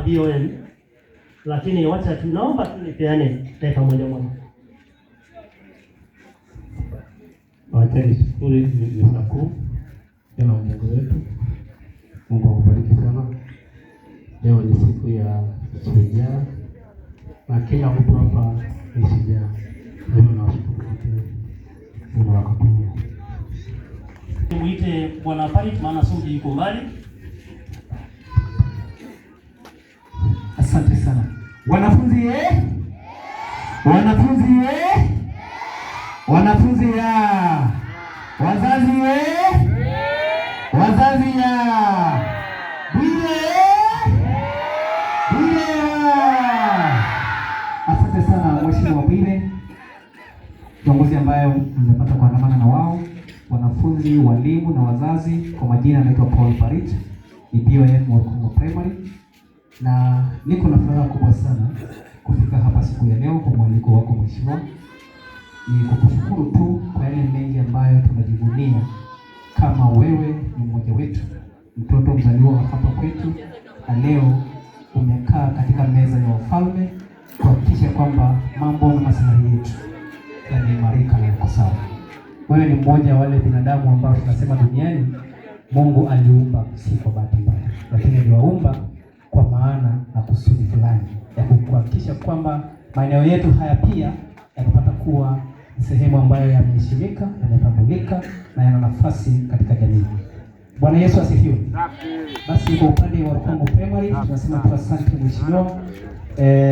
BOM, lakini wacha tunaomba tulipeane dakika moja moja. Wacha nishukuru misa kuu na Mungu wetu. Mungu akubariki sana. Leo ni siku ya shujaa na kila mtu hapa ni shujaa. Leo nawashukuru Mungu akatumia. Muite Bwana Farid maana Sudi yuko mbali. Asante sana. Wanafunzi Wanafunzi Wanafunzi ya wazazi wazazi ya Bile. Asante sana Mheshimiwa Bile, kiongozi ambaye mmepata kuandamana na wao, wanafunzi, walimu na wazazi. Kwa majina anaitwa Paul Farid, ni BOM Orkongo Primary, na niko na furaha kubwa sana kufika hapa siku ya leo kwa mwaliko wako Mheshimiwa. Ni kukushukuru tu kwa yale mengi ambayo tunajivunia kama wewe ni mmoja wetu, mtoto mzaliwa hapa kwetu, na leo umekaa katika meza ya wafalme kuhakikisha kwamba mambo na maslahi yetu yanaimarika na yako sawa. Wewe ni mmoja wa wale binadamu ambao tunasema duniani Mungu aliumba si kwa bahati mbaya, lakini aliwaumba kwa maana na kusudi fulani ya kuhakikisha kwamba maeneo yetu haya pia yanapata kuwa sehemu ambayo yameheshimika, yanatambulika na yana nafasi katika jamii. Bwana Yesu asifiwe. Basi kwa upande wa Orkongo Primary tunasema tu asante Mheshimiwa.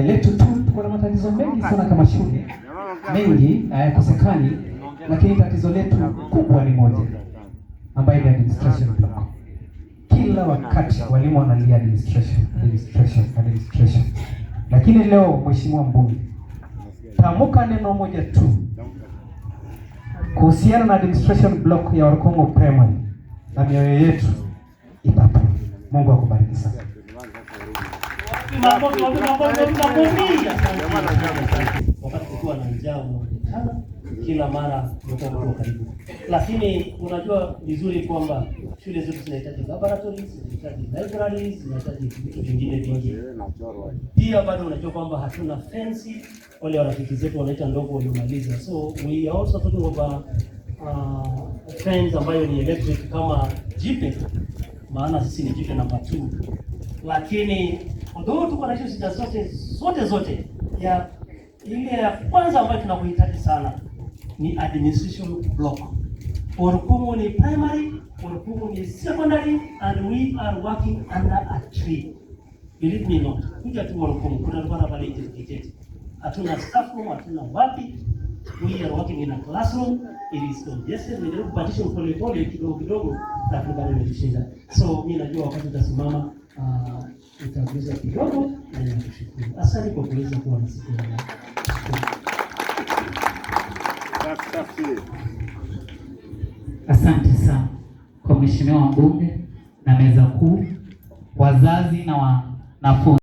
Letu tu tuko na matatizo mengi sana kama shule. Mengi hayakosekani, lakini tatizo letu kubwa ni moja ambayo ni administration block. Kila wakati walimu wanalia administration. Lakini leo Mheshimiwa Mbunge, tamka neno moja tu kuhusiana na administration block ya Orkongo Primary na mioyo yetu ipate. Mungu akubariki sana. Wakati tukiwa na njaa kila mara tuko karibu, lakini unajua vizuri kwamba shule zetu zinahitaji laboratories, zinahitaji libraries, zinahitaji vitu vingine vingi. Pia bado unajua kwamba hatuna fence, wale rafiki zetu wanaita ndogo waliomaliza. So we are also talking about fence ambayo ni electric kama jipe, maana sisi ni jipe number 2. Lakini ndio tuko na shida zote ya ile ya kwanza ambayo tunakuhitaji sana ni administration block. Orkongo ni primary, Orkongo ni secondary, and we are working under a tree. Believe me not. Kuja tu Orkongo kuna bwana pale nje. Hatuna staff room, hatuna wapi. We are working in a classroom. It is congested. We need partition pole kidogo na kubali imetushinda. So mimi najua wakati utasimama utaguza kidogo na nikushukuru. Asante kwa kuweza kuwa na siku hii. Asante sana kwa Mheshimiwa Mbunge na meza kuu, wazazi na wanafunzi.